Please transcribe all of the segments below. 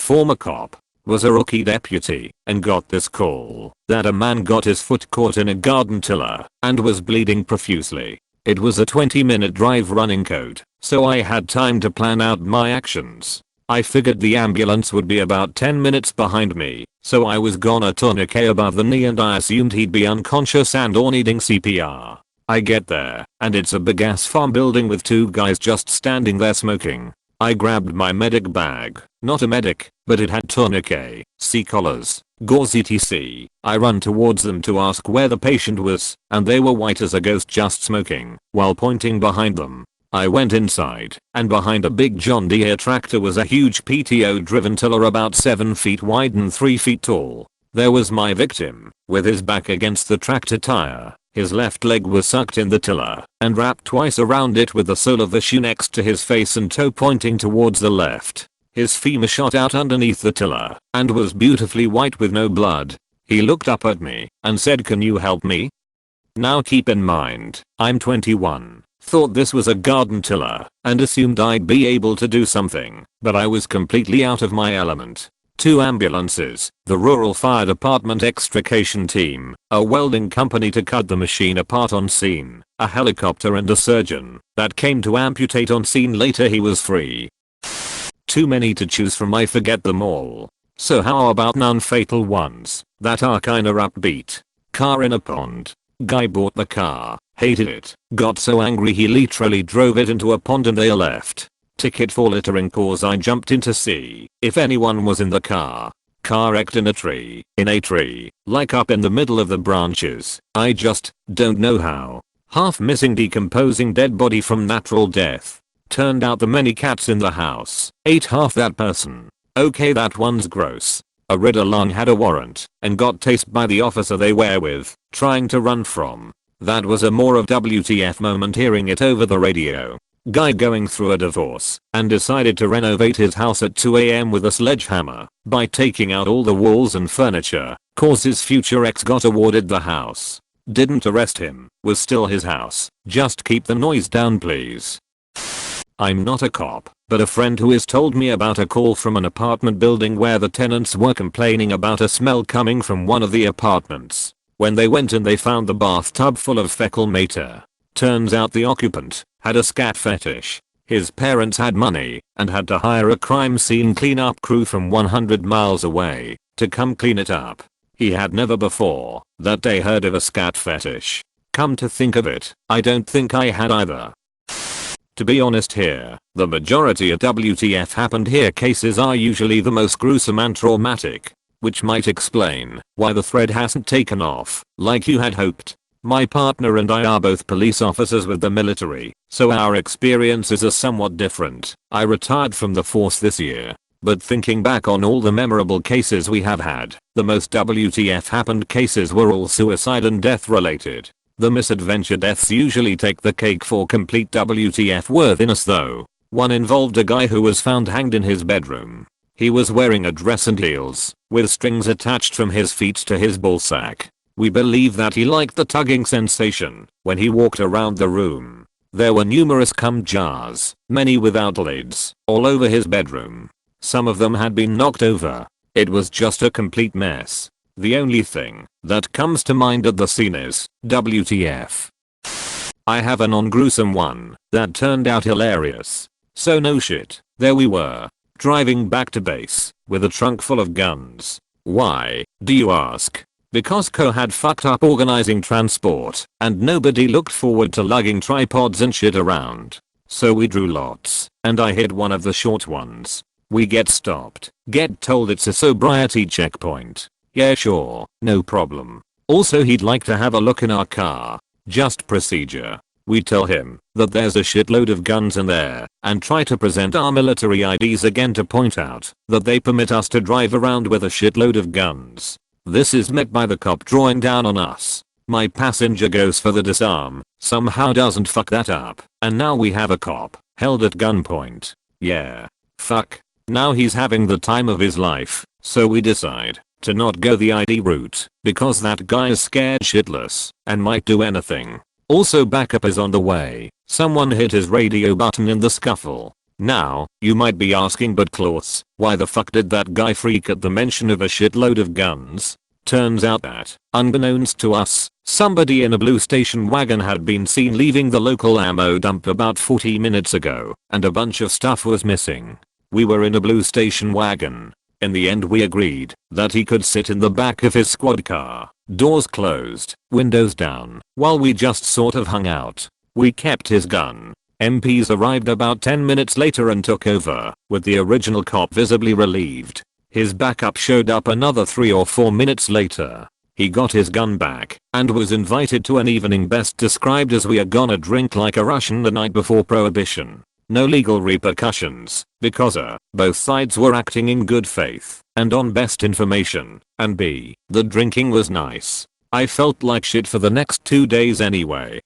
former cop, was a rookie deputy and got this call that a man got his foot caught in a garden tiller and was bleeding profusely. It was a 20-minute drive running code, so I had time to plan out my actions. I figured the ambulance would be about 10 minutes behind me, so I was gonna tourniquet above the knee and I assumed he'd be unconscious and or needing CPR. I get there, and it's a big ass farm building with two guys just standing there smoking. I grabbed my medic bag, not a medic, but it had tourniquet, C-collars, gauze etc. I run towards them to ask where the patient was, and they were white as a ghost just smoking, while pointing behind them. I went inside, and behind a big John Deere tractor was a huge PTO-driven tiller about 7 feet wide and 3 feet tall. There was my victim, with his back against the tractor tire. His left leg was sucked in the tiller and wrapped twice around it with the sole of the shoe next to his face and toe pointing towards the left. His femur shot out underneath the tiller and was beautifully white with no blood. He looked up at me and said, "Can you help me?" Now keep in mind, I'm 21, thought this was a garden tiller and assumed I'd be able to do something, but I was completely out of my element. 2 ambulances, the rural fire department extrication team, a welding company to cut the machine apart on scene, a helicopter and a surgeon that came to amputate on scene later. He was free. Too many to choose from, I forget them all. So how about non-fatal ones that are kinda upbeat? Car in a pond. Guy bought the car, hated it, got so angry he literally drove it into a pond and they left. Ticket for littering cause I jumped in to see if anyone was in the car. Car wrecked in a tree, like up in the middle of the branches. I just don't know how. Half missing decomposing dead body from natural death. Turned out the many cats in the house ate half that person. Okay, that one's gross. A Ritalin had a warrant and got tased by the officer they were with, trying to run from. That was a more of WTF moment hearing it over the radio. Guy going through a divorce and decided to renovate his house at 2 AM with a sledgehammer by taking out all the walls and furniture, cause his future ex got awarded the house. Didn't arrest him, was still his house. Just keep the noise down please. I'm not a cop, but a friend who has told me about a call from an apartment building where the tenants were complaining about a smell coming from one of the apartments. When they went in they found the bathtub full of fecal matter. Turns out the occupant had a scat fetish. His parents had money and had to hire a crime scene cleanup crew from 100 miles away to come clean it up. He had never before that day heard of a scat fetish. Come to think of it, I don't think I had either. To be honest here, the majority of WTF happened here cases are usually the most gruesome and traumatic, which might explain why the thread hasn't taken off like you had hoped. My partner and I are both police officers with the military, so our experiences are somewhat different. I retired from the force this year, but thinking back on all the memorable cases we have had, the most WTF happened cases were all suicide and death related. The misadventure deaths usually take the cake for complete WTF worthiness though. One involved a guy who was found hanged in his bedroom. He was wearing a dress and heels, with strings attached from his feet to his ballsack. We believe that he liked the tugging sensation when he walked around the room. There were numerous cum jars, many without lids, all over his bedroom. Some of them had been knocked over. It was just a complete mess. The only thing that comes to mind at the scene is WTF. I have a non-gruesome one that turned out hilarious. So no shit, there we were, driving back to base with a trunk full of guns. Why, do you ask? Because Co had fucked up organizing transport and nobody looked forward to lugging tripods and shit around. So we drew lots and I hit one of the short ones. We get stopped, get told it's a sobriety checkpoint. Yeah sure, no problem. Also he'd like to have a look in our car. Just procedure. We tell him that there's a shitload of guns in there and try to present our military IDs again to point out that they permit us to drive around with a shitload of guns. This is met by the cop drawing down on us. My passenger goes for the disarm, somehow doesn't fuck that up, and now we have a cop held at gunpoint. Yeah. Fuck. Now he's having the time of his life, so we decide to not go the ID route because that guy is scared shitless and might do anything. Also backup is on the way. Someone hit his radio button in the scuffle. Now, you might be asking, but Klaus, why the fuck did that guy freak at the mention of a shitload of guns? Turns out that, unbeknownst to us, somebody in a blue station wagon had been seen leaving the local ammo dump about 40 minutes ago, and a bunch of stuff was missing. We were in a blue station wagon. In the end we agreed that he could sit in the back of his squad car, doors closed, windows down, while we just sort of hung out. We kept his gun. MPs arrived about 10 minutes later and took over, with the original cop visibly relieved. His backup showed up another 3 or 4 minutes later. He got his gun back and was invited to an evening best described as "we are gonna drink like a Russian the night before Prohibition." No legal repercussions, because both sides were acting in good faith and on best information, and b, the drinking was nice. I felt like shit for the next 2 days anyway.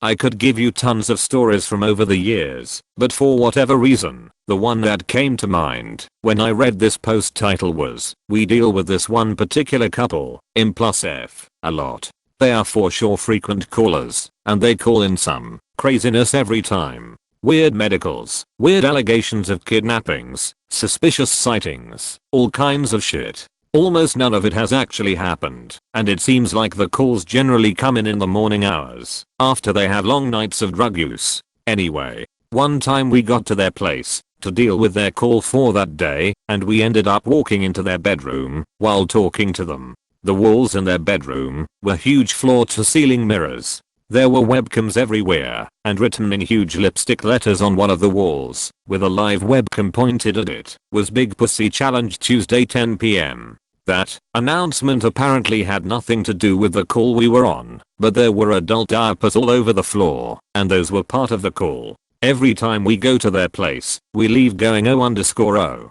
I could give you tons of stories from over the years, but for whatever reason, the one that came to mind when I read this post title was, "We deal with this one particular couple, M+F, a lot. They are for sure frequent callers, and they call in some craziness every time. Weird medicals, weird allegations of kidnappings, suspicious sightings, all kinds of shit. Almost none of it has actually happened, and it seems like the calls generally come in the morning hours, after they have long nights of drug use. Anyway, one time we got to their place to deal with their call for that day, and we ended up walking into their bedroom while talking to them. The walls in their bedroom were huge floor-to-ceiling mirrors. There were webcams everywhere, and written in huge lipstick letters on one of the walls, with a live webcam pointed at it, was "Big Pussy Challenge Tuesday 10 p.m. That announcement apparently had nothing to do with the call we were on, but there were adult diapers all over the floor, and those were part of the call. Every time we go to their place, we leave going oh_oh.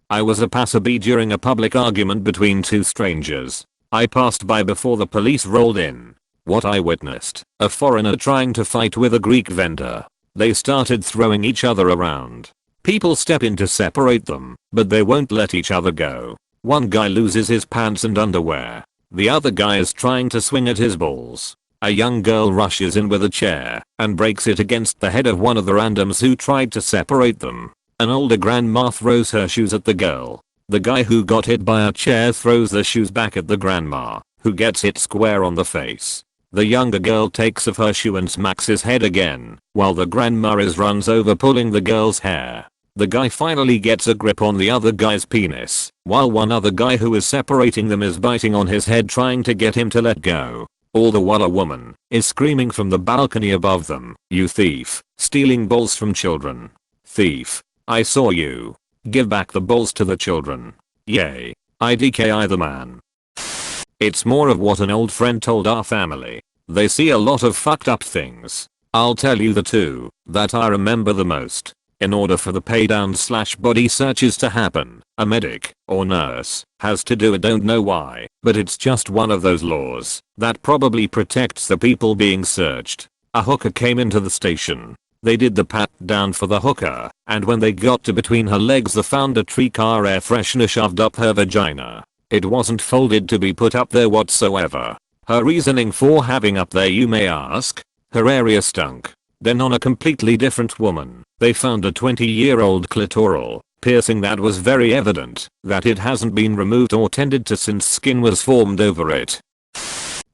I was a passerby during a public argument between two strangers. I passed by before the police rolled in. What I witnessed, a foreigner trying to fight with a Greek vendor. They started throwing each other around. People step in to separate them, but they won't let each other go. One guy loses his pants and underwear. The other guy is trying to swing at his balls. A young girl rushes in with a chair and breaks it against the head of one of the randoms who tried to separate them. An older grandma throws her shoes at the girl. The guy who got hit by a chair throws the shoes back at the grandma, who gets hit square on the face. The younger girl takes off her shoe and smacks his head again, while the grandma runs over pulling the girl's hair. The guy finally gets a grip on the other guy's penis, while one other guy who is separating them is biting on his head trying to get him to let go. All the while a woman is screaming from the balcony above them, "You thief, stealing balls from children. Thief, I saw you. Give back the balls to the children." Yay. IDKI the man. It's more of what an old friend told our family. They see a lot of fucked up things. I'll tell you the two that I remember the most. In order for the pay-down/body searches to happen, a medic or nurse has to do it. Don't know why, but it's just one of those laws that probably protects the people being searched. A hooker came into the station. They did the pat down for the hooker, and when they got to between her legs they found a tree car air freshener shoved up her vagina. It wasn't folded to be put up there whatsoever. Her reasoning for having up there, you may ask? Her area stunk. Then on a completely different woman, they found a 20-year-old clitoral piercing that was very evident that it hasn't been removed or tended to since skin was formed over it.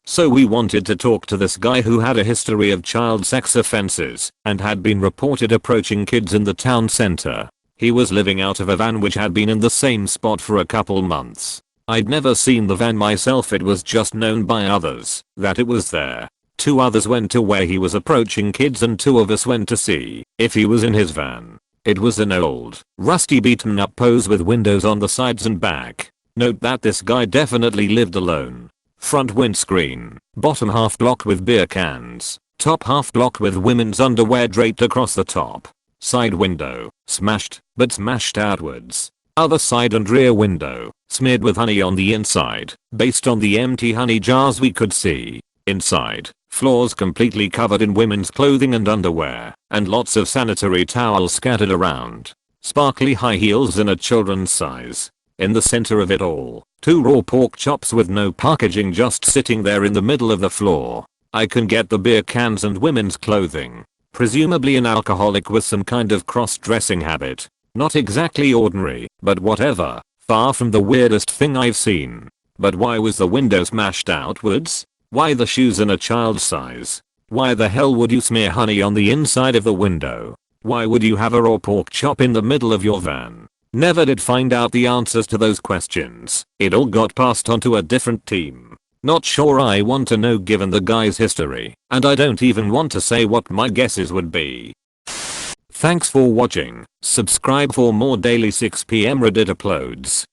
So we wanted to talk to this guy who had a history of child sex offenses and had been reported approaching kids in the town center. He was living out of a van which had been in the same spot for a couple months. I'd never seen the van myself, it was just known by others that it was there. 2 others went to where he was approaching kids and 2 of us went to see if he was in his van. It was an old, rusty beaten up pose with windows on the sides and back. Note that this guy definitely lived alone. Front windscreen, bottom half blocked with beer cans, top half blocked with women's underwear draped across the top. Side window, smashed, but smashed outwards. Other side and rear window, smeared with honey on the inside, based on the empty honey jars we could see. Inside, floors completely covered in women's clothing and underwear, and lots of sanitary towels scattered around. Sparkly high heels in a children's size. In the center of it all, 2 raw pork chops with no packaging just sitting there in the middle of the floor. I can get the beer cans and women's clothing. Presumably an alcoholic with some kind of cross-dressing habit. Not exactly ordinary, but whatever. Far from the weirdest thing I've seen. But why was the window smashed outwards? Why the shoes in a child's size? Why the hell would you smear honey on the inside of the window? Why would you have a raw pork chop in the middle of your van? Never did find out the answers to those questions. It all got passed on to a different team. Not sure I want to know given the guy's history, and I don't even want to say what my guesses would be. Thanks for watching. Subscribe for more daily 6 PM Reddit uploads.